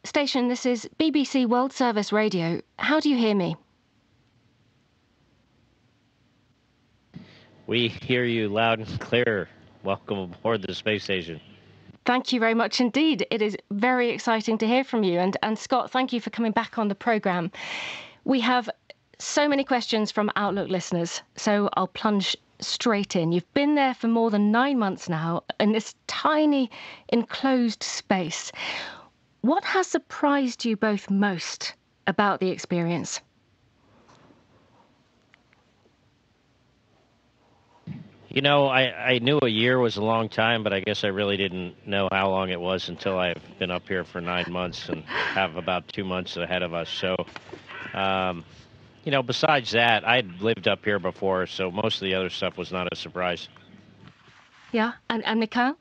station. This is BBC World Service Radio. How do you hear me? We hear you loud and clear. Welcome aboard the space station. Thank you very much indeed. It is very exciting to hear from you. And Scott, thank you for coming back on the programme. We have so many questions from Outlook listeners, so I'll plunge straight in. You've been there for more than 9 months now in this tiny enclosed space. What has surprised you both most about the experience? You know, I knew a year was a long time, but I guess I really didn't know how long it was until I've been up here for 9 months and have about 2 months ahead of us. So, you know, besides that, I'd lived up here before, so most of the other stuff was not a surprise. Yeah, and Mikhail?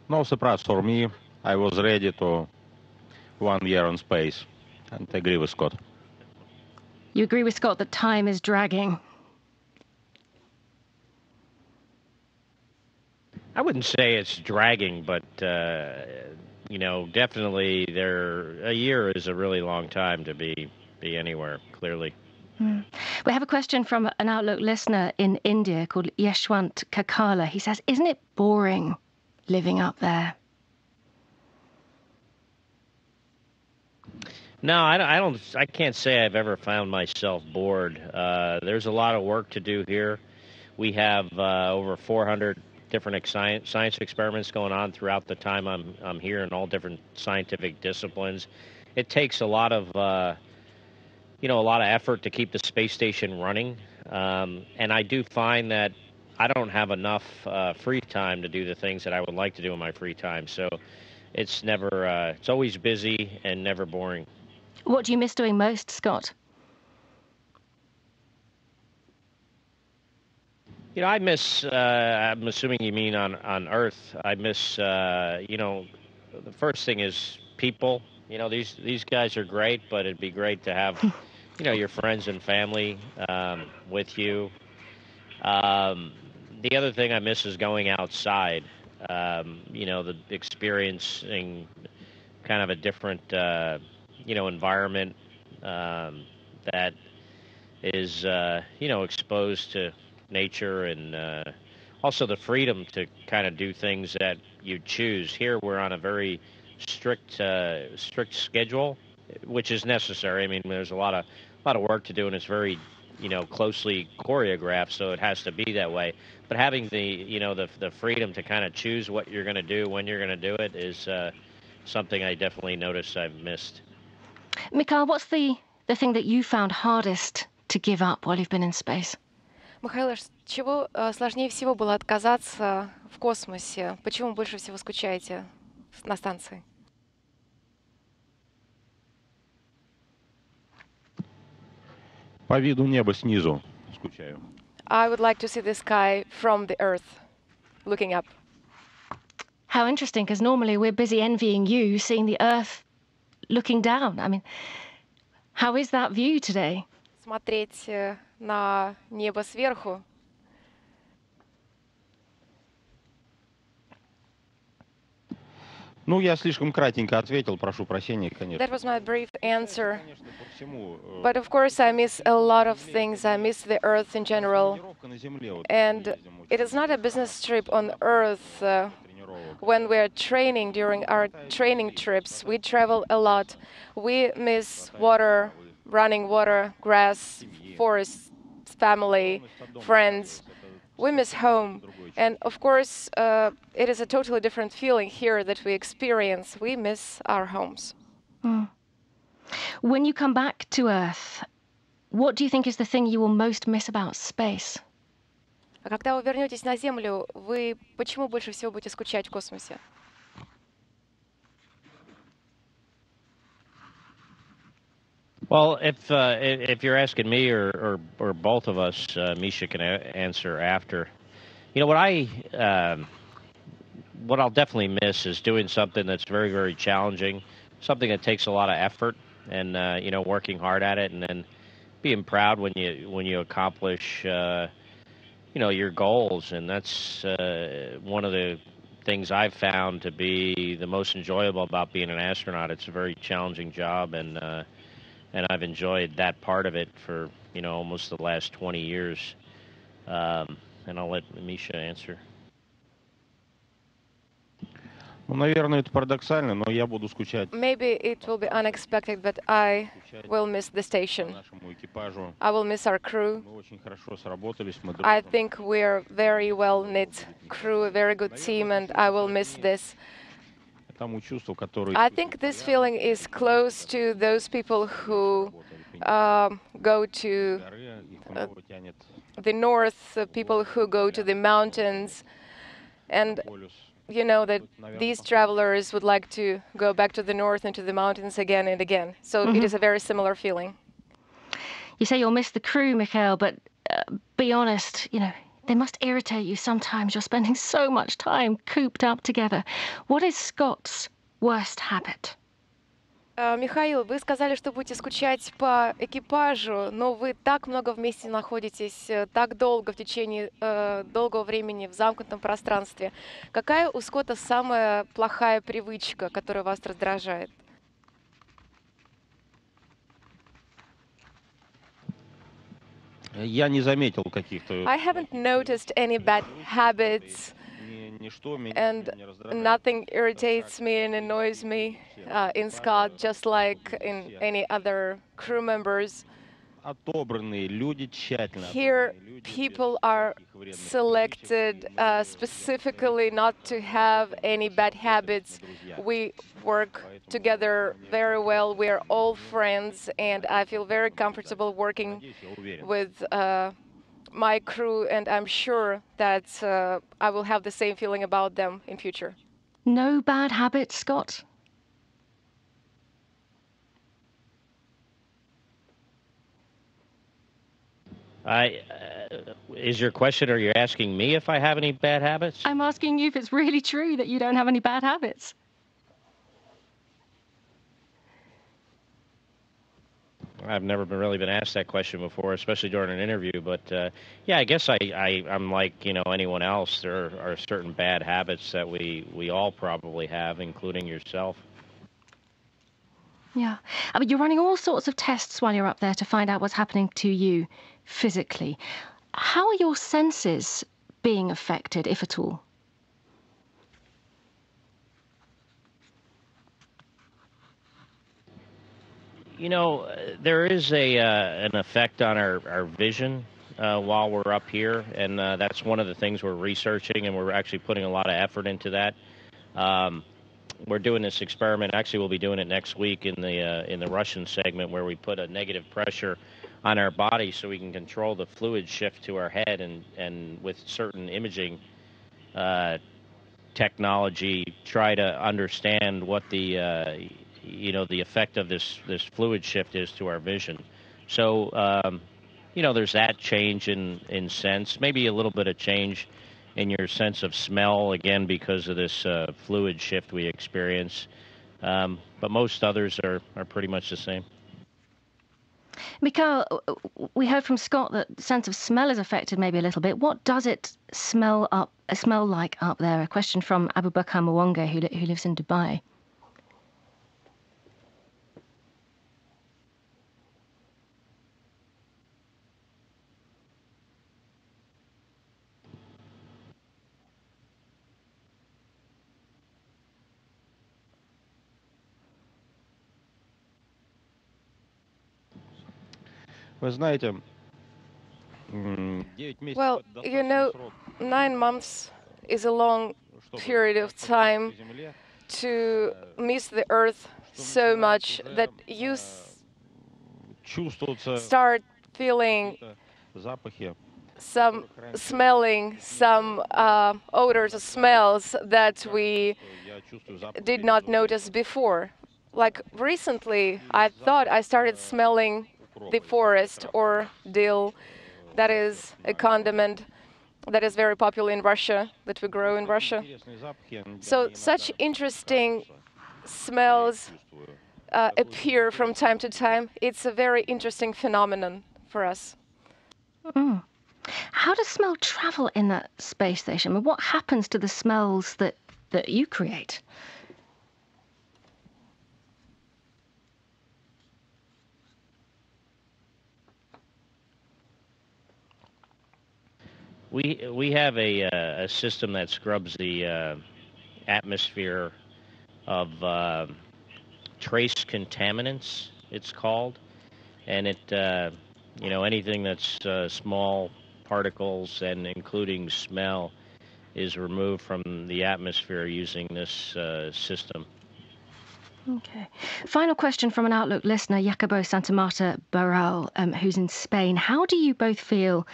No surprise for me. I was ready to 1 year on space and agree with Scott. You agree with Scott that time is dragging? I wouldn't say it's dragging, but, you know, definitely a year is a really long time to be anywhere, clearly. We have a question from an Outlook listener in India called Yeshwant Kakala. He says, isn't it boring living up there? No, I can't say I've ever found myself bored. There's a lot of work to do here. We have over 400 different science experiments going on throughout the time I'm here in all different scientific disciplines. It takes a lot of effort to keep the space station running. And I do find that I don't have enough free time to do the things that I would like to do in my free time. So it's it's always busy and never boring. What do you miss doing most, Scott? You know, I miss, I'm assuming you mean on Earth, I miss, the first thing is people. You know, these guys are great, but it'd be great to have, your friends and family with you. The other thing I miss is going outside, the experiencing kind of a different, environment that is, exposed to nature and also the freedom to kind of do things that you choose. Here we're on a very strict schedule, which is necessary. I mean, there's a lot of work to do, and it's very, closely choreographed, so it has to be that way. But having the freedom to kind of choose what you're going to do, when you're going to do it, is something I definitely noticed I've missed. Mikhail, what's the thing that you found hardest to give up while you've been in space? Михаил, чего сложнее всего было отказаться в космосе? Почему больше всего скучаете на станции? По виду неба снизу скучаю. I would like to see the sky from the Earth, looking up. How interesting, because normally we're busy envying you seeing the Earth looking down. I mean, how is that view today? Смотреть на небо сверху. Ну, я слишком кратенько ответил, прошу прощения, конечно. That was my brief answer. But of course I miss a lot of things. I miss the Earth in general. And it is not a business trip on Earth. When we're training, during our training trips, we travel a lot. We miss water, running water, grass, forests, family, friends. We miss home. And of course, it is a totally different feeling here that we experience. We miss our homes. When you come back to Earth, what do you think is the thing you will most miss about space? А когда вы вернетесь на Землю, вы почему больше всего будете скучать в космосе? Well, if you're asking me or both of us, Misha can answer after. You know, what I'll definitely miss is doing something that's very, very challenging, something that takes a lot of effort, and working hard at it, and then being proud when you accomplish your goals, and that's one of the things I've found to be the most enjoyable about being an astronaut. It's a very challenging job, and I've enjoyed that part of it for almost the last 20 years. And I'll let Misha answer. Ну, наверное, это парадоксально, но я буду скучать Maybe it will be unexpected, but I will miss the по station. нашему экипажу. I will miss our crew. Мы очень хорошо сработались, мы I дружим. think we're very well-knit crew, a very good team, and I will miss this. Тому чувству, которое I think this feeling is close to those people who go to горы, их много тянет the north, people who go to the mountains, and полюс. you know that these travelers would like to go back to the north and to the mountains again and again. So it is a very similar feeling. You say you'll miss the crew, Mikhail, but be honest, they must irritate you sometimes. You're spending so much time cooped up together. What is Scott's worst habit? Михаил, вы сказали, что будете скучать по экипажу, но вы так много вместе находитесь, так долго в течение долгого времени в замкнутом пространстве. Какая у Скотта самая плохая привычка, которая вас раздражает? Я не заметил каких-то. I haven't noticed any bad habits, Ничто меня and не раздражает. nothing irritates me and annoys me in Scott, just like in any other crew members. Отобранные люди, тщательно Here, отобранные люди, без people are всяких вредных selected привычек, и мы specifically not to have any bad habits. We work together very well. We are all friends, and I feel very comfortable working надеюсь, я уверен. with my crew, and I'm sure that I will have the same feeling about them in future. No bad habits, Scott? Is your question, are you asking me if I have any bad habits? I'm asking you if it's really true that you don't have any bad habits. I've never really been asked that question before, especially during an interview. But yeah, I guess I'm like anyone else. There are certain bad habits that we all probably have, including yourself. Yeah. I mean, you're running all sorts of tests while you're up there to find out what's happening to you physically. How are your senses being affected, if at all? There is an effect on our vision while we're up here, and that's one of the things we're researching, and we're actually putting a lot of effort into that. We're doing this experiment. Actually, we'll be doing it next week in the Russian segment, where we put a negative pressure on our body so we can control the fluid shift to our head, and with certain imaging technology, try to understand what the effect of this fluid shift is to our vision. So there's that change in sense, maybe a little bit of change in your sense of smell, again, because of this fluid shift we experience. But most others are pretty much the same. Mikhail, we heard from Scott that the sense of smell is affected maybe a little bit. What does it smell like up there? A question from Abubakar Mwonge, who lives in Dubai. Вы знаете, Well, 9 months is a long period of time to miss the Earth so much that you start feeling some smelling, some odors or smells that we did not notice before. Like recently, I thought I started smelling the forest or dill. That is a condiment that is very popular in Russia, that we grow in Russia. So such interesting smells appear from time to time. It's a very interesting phenomenon for us. How does smell travel in that space station? I mean, what happens to the smells that you create? We have a system that scrubs the atmosphere of trace contaminants. It's called, and anything that's small particles and including smell is removed from the atmosphere using this system. Okay. Final question from an Outlook listener, Jacobo Santamarta Barral, who's in Spain. How do you both feel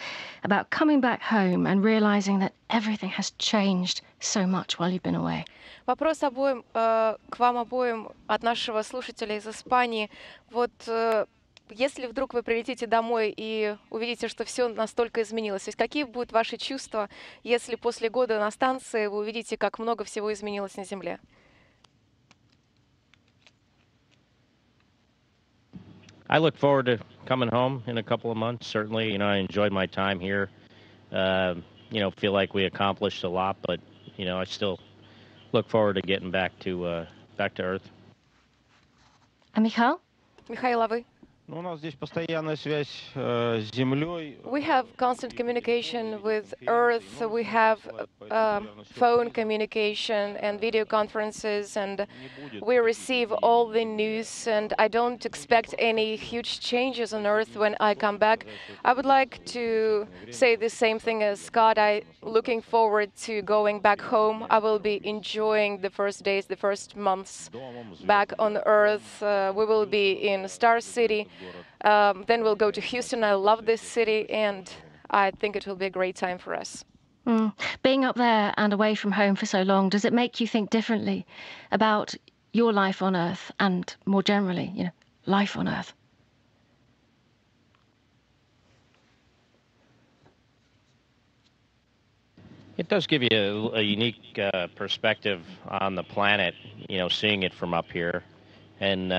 about coming back home and realizing that everything has changed so much while you've been away? Вопрос к вам обоим от нашего слушателя из Испании. Вот если вдруг вы прилетите домой и увидите, что все настолько изменилось, то есть какие будут ваши чувства, если после года на станции вы увидите, как много всего изменилось на Земле? I look forward to coming home in a couple of months. Certainly, I enjoyed my time here. Feel like we accomplished a lot, but I still look forward to getting back to Earth. And Mikhail? Mikhail, а вы? У нас здесь постоянная связь с Землей. We have constant communication with Earth. We have phone communication and video conferences, and we receive all the news. And I don't expect any huge changes on Earth when I come back. I would like to say the same thing as Scott. I'm looking forward to going back home. I will be enjoying the first days, the first months back on Earth. We will be in Star City. Then we'll go to Houston. I love this city, and I think it will be a great time for us. Being up there and away from home for so long, does it make you think differently about your life on Earth and more generally, life on Earth? It does give you a unique perspective on the planet, seeing it from up here. And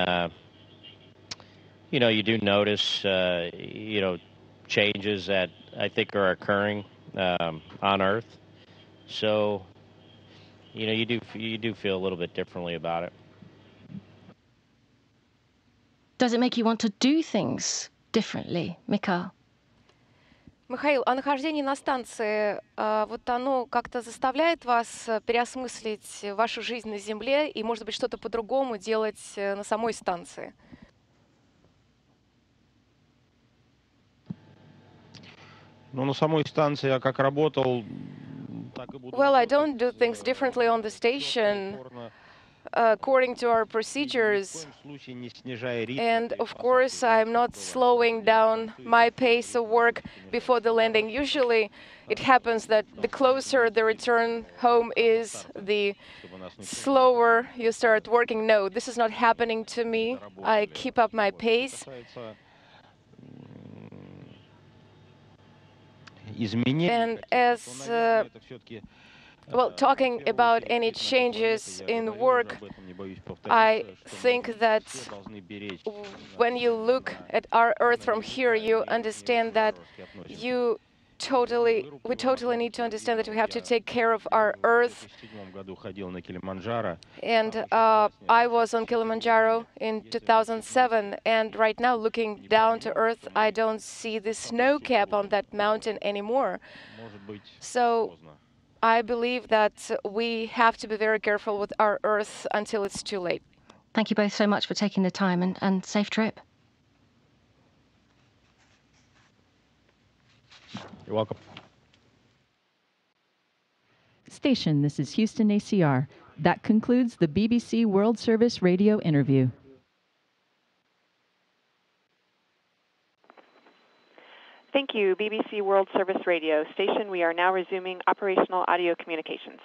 you do notice, changes that I think are occurring on Earth. So, you do feel a little bit differently about it. Does it make you want to do things differently, Mikhail? Михаил, а нахождение на станции, вот оно как-то заставляет вас переосмыслить вашу жизнь на Земле и, может быть, что-то по-другому делать на самой станции? На самой станции я как работал, так и буду. Well, I don't do things differently on the station according to our procedures. And of course, I'm not slowing down my pace of work before the landing. Usually, it happens that the closer the return home is, the slower you start working. No, this is not happening to me. I keep up my pace. And as talking about any changes in work, I think that when you look at our Earth from here, you understand that we totally need to understand that we have to take care of our Earth. And I was on Kilimanjaro in 2007, and right now, looking down to Earth, I don't see the snow cap on that mountain anymore. So I believe that we have to be very careful with our Earth until it's too late. Thank you both so much for taking the time, and safe trip. You're welcome. Station, this is Houston ACR. That concludes the BBC World Service Radio interview. Thank you, BBC World Service Radio. Station, we are now resuming operational audio communications.